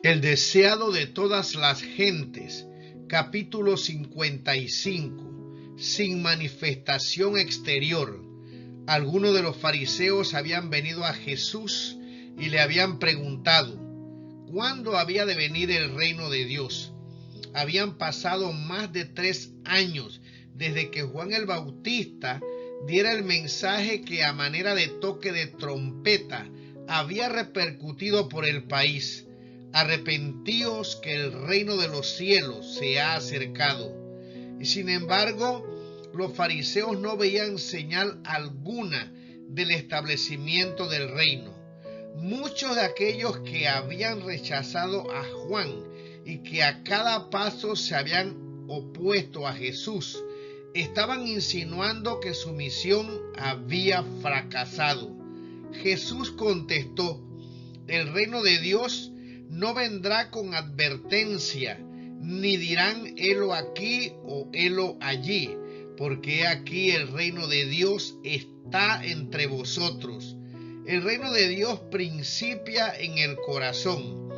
El deseado de todas las gentes, capítulo 55. Sin manifestación exterior. Algunos de los fariseos habían venido a Jesús y le habían preguntado, ¿cuándo había de venir el reino de Dios? Habían pasado más de 3 años desde que Juan el Bautista diera el mensaje que a manera de toque de trompeta había repercutido por el país. Arrepentíos, que el reino de los cielos se ha acercado. Y sin embargo, los fariseos no veían señal alguna del establecimiento del reino. Muchos de aquellos que habían rechazado a Juan y que a cada paso se habían opuesto a Jesús, estaban insinuando que su misión había fracasado. Jesús contestó, el reino de Dios no vendrá con advertencia, ni dirán helo aquí o helo allí, porque aquí el reino de Dios está entre vosotros. El reino de Dios principia en el corazón.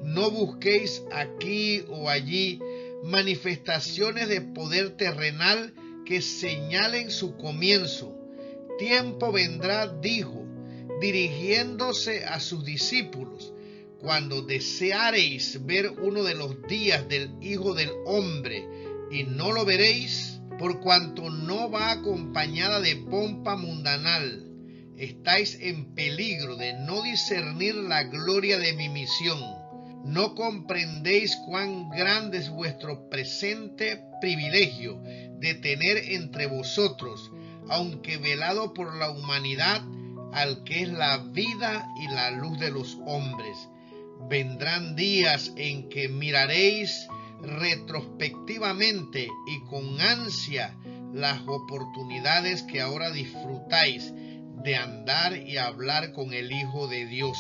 No busquéis aquí o allí manifestaciones de poder terrenal que señalen su comienzo. Tiempo vendrá, dijo, dirigiéndose a sus discípulos, cuando deseareis ver uno de los días del Hijo del Hombre, y no lo veréis, por cuanto no va acompañada de pompa mundanal. Estáis en peligro de no discernir la gloria de mi misión. ¿No comprendéis cuán grande es vuestro presente privilegio de tener entre vosotros, aunque velado por la humanidad, al que es la vida y la luz de los hombres? Vendrán días en que miraréis retrospectivamente y con ansia las oportunidades que ahora disfrutáis de andar y hablar con el Hijo de Dios.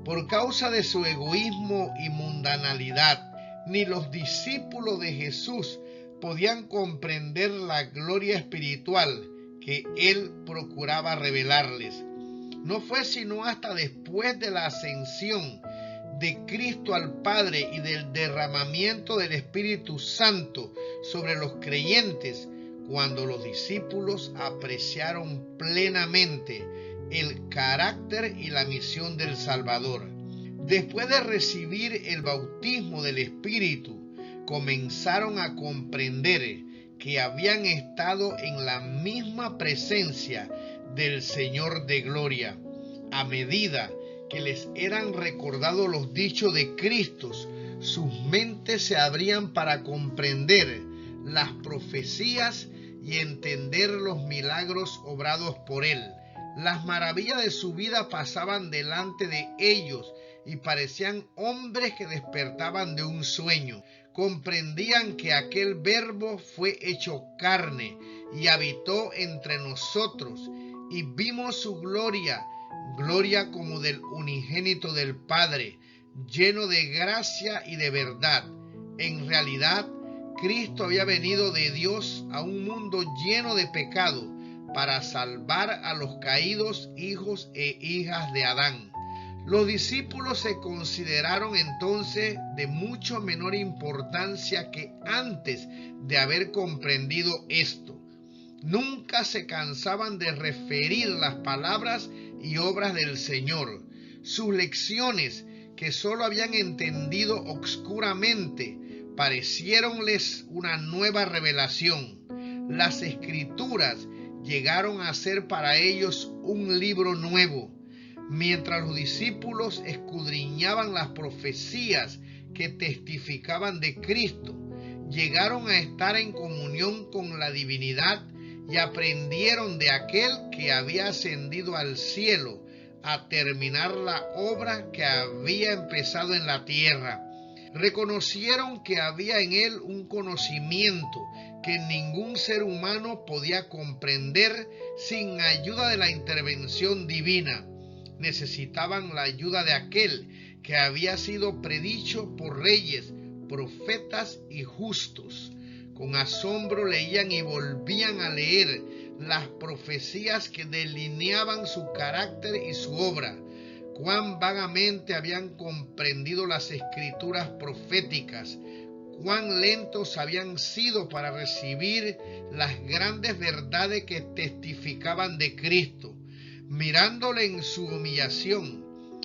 Por causa de su egoísmo y mundanalidad, ni los discípulos de Jesús podían comprender la gloria espiritual que él procuraba revelarles. No fue sino hasta después de la ascensión de Cristo al Padre y del derramamiento del Espíritu Santo sobre los creyentes, cuando los discípulos apreciaron plenamente el carácter y la misión del Salvador. Después de recibir el bautismo del Espíritu, comenzaron a comprender que habían estado en la misma presencia del Señor de gloria. A medida que les eran recordados los dichos de Cristo, sus mentes se abrían para comprender las profecías y entender los milagros obrados por él. Las maravillas de su vida pasaban delante de ellos y parecían hombres que despertaban de un sueño. Comprendían que aquel Verbo fue hecho carne y habitó entre nosotros, y vimos su gloria, gloria como del unigénito del Padre, lleno de gracia y de verdad. En realidad, Cristo había venido de Dios a un mundo lleno de pecado para salvar a los caídos hijos e hijas de Adán. Los discípulos se consideraron entonces de mucho menor importancia que antes de haber comprendido esto. Nunca se cansaban de referir las palabras y obras del Señor. Sus lecciones, que sólo habían entendido obscuramente, pareciéronles una nueva revelación. Las Escrituras llegaron a ser para ellos un libro nuevo. Mientras los discípulos escudriñaban las profecías que testificaban de Cristo, llegaron a estar en comunión con la divinidad y aprendieron de aquel que había ascendido al cielo a terminar la obra que había empezado en la tierra. Reconocieron que había en él un conocimiento que ningún ser humano podía comprender sin ayuda de la intervención divina. Necesitaban la ayuda de aquel que había sido predicho por reyes, profetas y justos. Con asombro leían y volvían a leer las profecías que delineaban su carácter y su obra. cuán vagamente habían comprendido las escrituras proféticas, cuán lentos habían sido para recibir las grandes verdades que testificaban de Cristo. Mirándole en su humillación,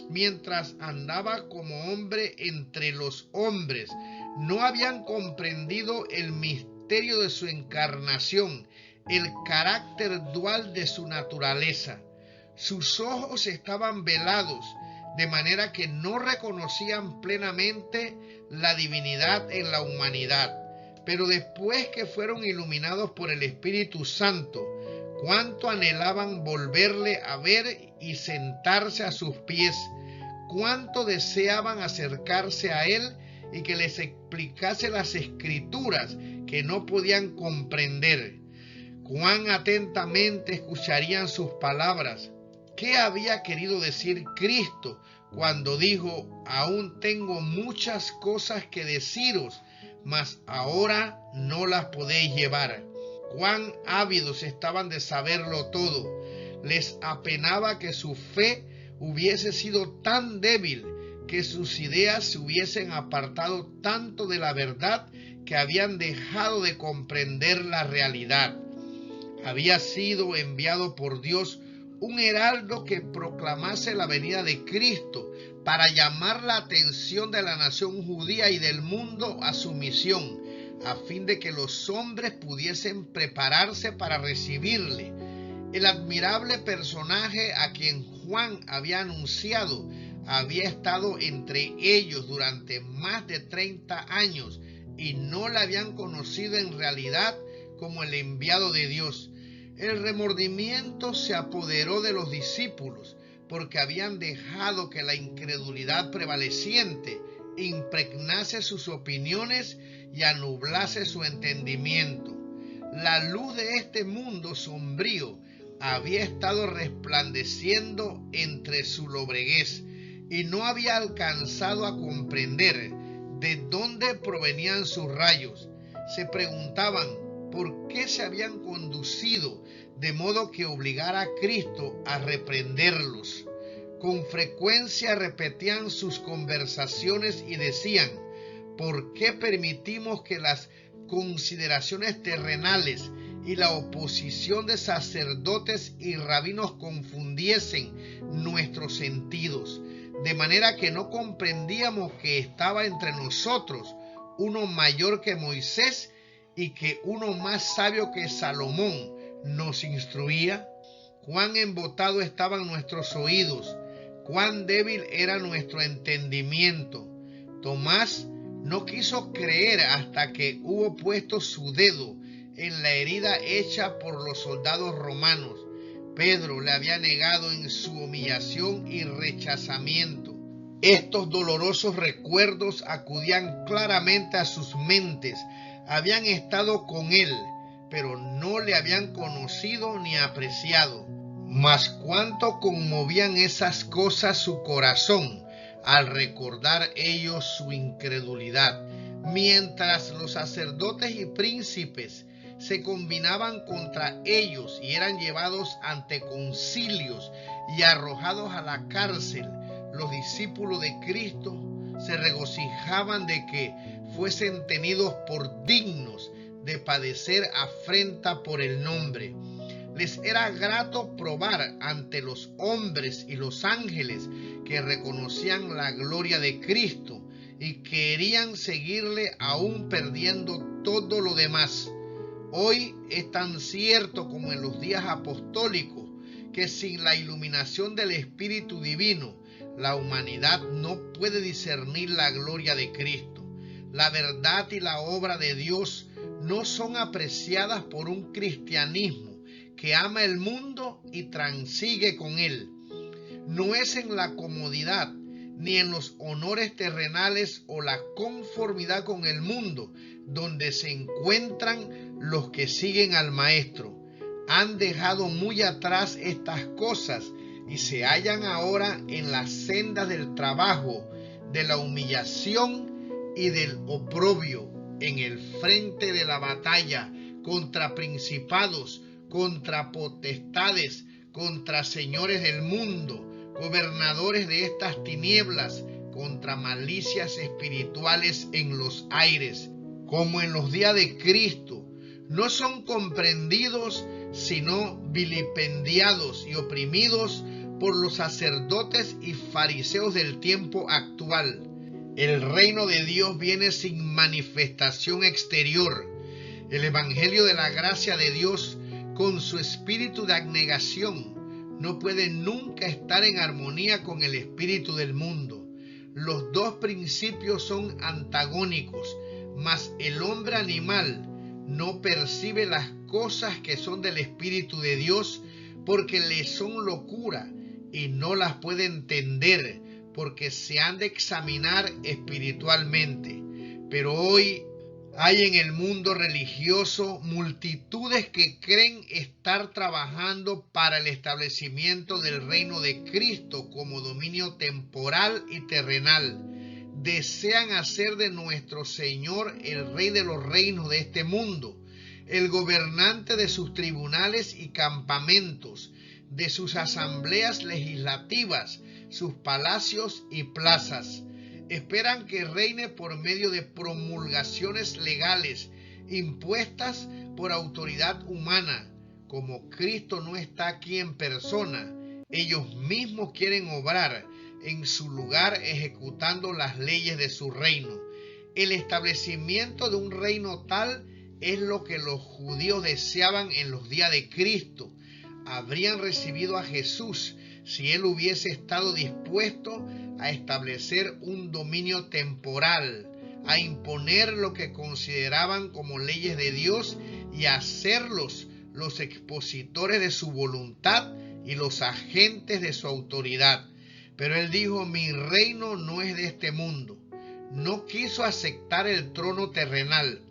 mientras andaba como hombre entre los hombres, no habían comprendido el misterio de su encarnación, el carácter dual de su naturaleza. Sus ojos estaban velados, de manera que no reconocían plenamente la divinidad en la humanidad. Pero después que fueron iluminados por el Espíritu Santo, cuánto anhelaban volverle a ver y sentarse a sus pies, cuánto deseaban acercarse a él y que les explicase las escrituras que no podían comprender. Cuán atentamente escucharían sus palabras. ¿Qué había querido decir Cristo cuando dijo: aún tengo muchas cosas que deciros, mas ahora no las podéis llevar? Cuán ávidos estaban de saberlo todo. Les apenaba que su fe hubiese sido tan débil, que sus ideas se hubiesen apartado tanto de la verdad que habían dejado de comprender la realidad. Había sido enviado por Dios un heraldo que proclamase la venida de Cristo para llamar la atención de la nación judía y del mundo a su misión, a fin de que los hombres pudiesen prepararse para recibirle. El admirable personaje a quien Juan había anunciado había estado entre ellos durante más de 30 años y no le habían conocido en realidad como el enviado de Dios. El remordimiento se apoderó de los discípulos porque habían dejado que la incredulidad prevaleciente impregnase sus opiniones y anublase su entendimiento. La luz de este mundo sombrío había estado resplandeciendo entre su lobreguez y no había alcanzado a comprender de dónde provenían sus rayos. Se preguntaban por qué se habían conducido de modo que obligara a Cristo a reprenderlos. Con frecuencia repetían sus conversaciones y decían: ¿por qué permitimos que las consideraciones terrenales y la oposición de sacerdotes y rabinos confundiesen nuestros sentidos, de manera que no comprendíamos que estaba entre nosotros uno mayor que Moisés y que uno más sabio que Salomón nos instruía? Cuán embotados estaban nuestros oídos, cuán débil era nuestro entendimiento. Tomás no quiso creer hasta que hubo puesto su dedo en la herida hecha por los soldados romanos. Pedro le había negado en su humillación y rechazamiento. Estos dolorosos recuerdos acudían claramente a sus mentes. Habían estado con él, pero no le habían conocido ni apreciado. Mas cuánto conmovían esas cosas su corazón al recordar ellos su incredulidad. Mientras los sacerdotes y príncipes se combinaban contra ellos y eran llevados ante concilios y arrojados a la cárcel, los discípulos de Cristo se regocijaban de que fuesen tenidos por dignos de padecer afrenta por el nombre. Les era grato probar ante los hombres y los ángeles que reconocían la gloria de Cristo y querían seguirle aún perdiendo todo lo demás. Hoy es tan cierto como en los días apostólicos que sin la iluminación del Espíritu Divino, la humanidad no puede discernir la gloria de Cristo. La verdad y la obra de Dios no son apreciadas por un cristianismo que ama el mundo y transigue con él. No es en la comodidad, ni en los honores terrenales o la conformidad con el mundo donde se encuentran los que siguen al Maestro. Han dejado muy atrás estas cosas y se hallan ahora en las sendas del trabajo, de la humillación y del oprobio, en el frente de la batalla contra principados, contra potestades, contra señores del mundo, gobernadores de estas tinieblas, contra malicias espirituales en los aires, como en los días de Cristo. No son comprendidos, sino vilipendiados y oprimidos por los sacerdotes y fariseos del tiempo actual. El reino de Dios viene sin manifestación exterior. El evangelio de la gracia de Dios, con su espíritu de abnegación, no puede nunca estar en armonía con el espíritu del mundo. Los dos principios son antagónicos, mas el hombre animal no percibe las cosas que son del espíritu de Dios, porque le son locura y no las puede entender, porque se han de examinar espiritualmente. Pero hoy hay en el mundo religioso multitudes que creen estar trabajando para el establecimiento del reino de Cristo como dominio temporal y terrenal. Desean hacer de nuestro Señor el Rey de los reinos de este mundo, el gobernante de sus tribunales y campamentos, de sus asambleas legislativas, sus palacios y plazas. Esperan que reine por medio de promulgaciones legales impuestas por autoridad humana. Como Cristo no está aquí en persona, ellos mismos quieren obrar en su lugar ejecutando las leyes de su reino. El establecimiento de un reino tal es lo que los judíos deseaban en los días de Cristo. Habrían recibido a Jesús si él hubiese estado dispuesto a establecer un dominio temporal, a imponer lo que consideraban como leyes de Dios y a hacerlos los expositores de su voluntad y los agentes de su autoridad. Pero él dijo: mi reino no es de este mundo. No quiso aceptar el trono terrenal.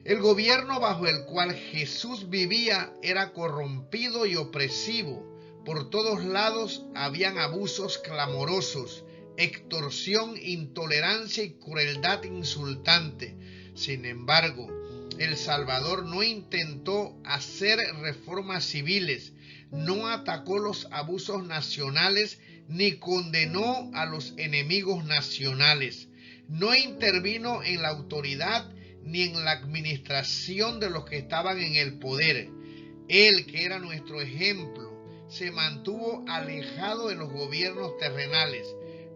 El gobierno bajo el cual Jesús vivía era corrompido y opresivo. Por todos lados habían abusos clamorosos, extorsión, intolerancia y crueldad insultante. Sin embargo, el Salvador no intentó hacer reformas civiles, no atacó los abusos nacionales ni condenó a los enemigos nacionales. No intervino en la autoridad ni en la administración de los que estaban en el poder. Él, que era nuestro ejemplo, se mantuvo alejado de los gobiernos terrenales,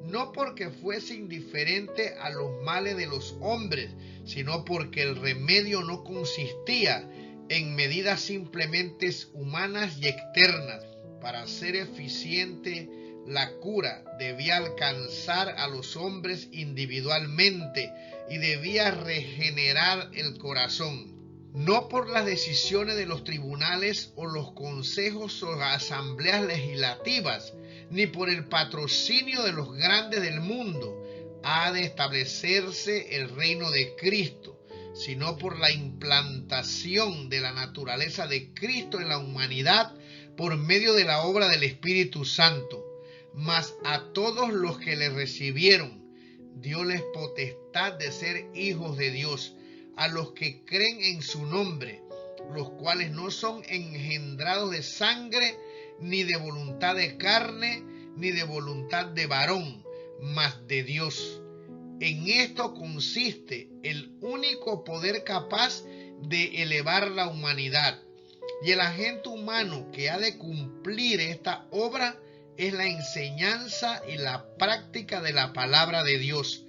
no porque fuese indiferente a los males de los hombres, sino porque el remedio no consistía en medidas simplemente humanas y externas. Para ser eficiente, la cura debía alcanzar a los hombres individualmente y debía regenerar el corazón. No por las decisiones de los tribunales o los consejos o asambleas legislativas, ni por el patrocinio de los grandes del mundo, ha de establecerse el reino de Cristo, sino por la implantación de la naturaleza de Cristo en la humanidad por medio de la obra del Espíritu Santo. Mas a todos los que le recibieron, dióles potestad de ser hijos de Dios, a los que creen en su nombre, los cuales no son engendrados de sangre, ni de voluntad de carne, ni de voluntad de varón, mas de Dios. En esto consiste el único poder capaz de elevar la humanidad. Y el agente humano que ha de cumplir esta obra es la enseñanza y la práctica de la palabra de Dios.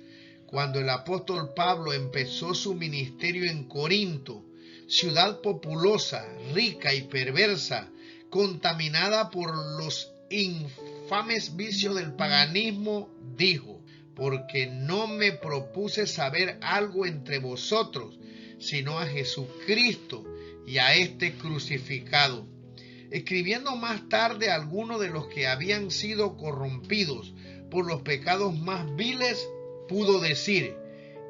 Cuando el apóstol Pablo empezó su ministerio en Corinto, ciudad populosa, rica y perversa, contaminada por los infames vicios del paganismo, dijo: porque no me propuse saber algo entre vosotros, sino a Jesucristo y a este crucificado. Escribiendo más tarde a algunos de los que habían sido corrompidos por los pecados más viles, pudo decir: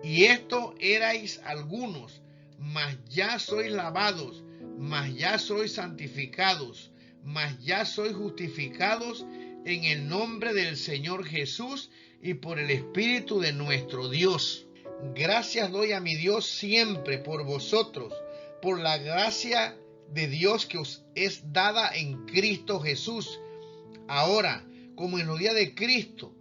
y esto erais algunos, mas ya sois lavados, mas ya sois santificados, mas ya sois justificados en el nombre del Señor Jesús y por el Espíritu de nuestro Dios. Gracias doy a mi Dios siempre por vosotros, por la gracia de Dios que os es dada en Cristo Jesús. Ahora, como en los días de Cristo.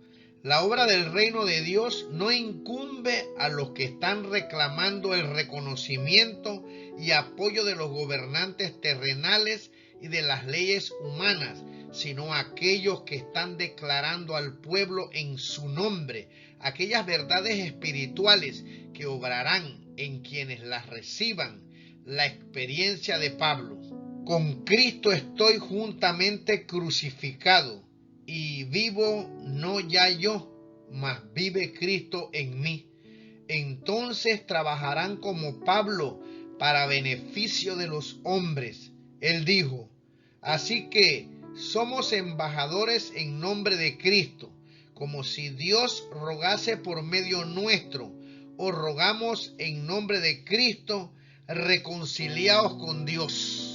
La obra del reino de Dios no incumbe a los que están reclamando el reconocimiento y apoyo de los gobernantes terrenales y de las leyes humanas, sino a aquellos que están declarando al pueblo en su nombre aquellas verdades espirituales que obrarán en quienes las reciban. La experiencia de Pablo: con Cristo estoy juntamente crucificado, y vivo no ya yo, mas vive Cristo en mí. Entonces trabajarán como Pablo para beneficio de los hombres. Él dijo: así que somos embajadores en nombre de Cristo, como si Dios rogase por medio nuestro. Os rogamos en nombre de Cristo, reconciliaos con Dios.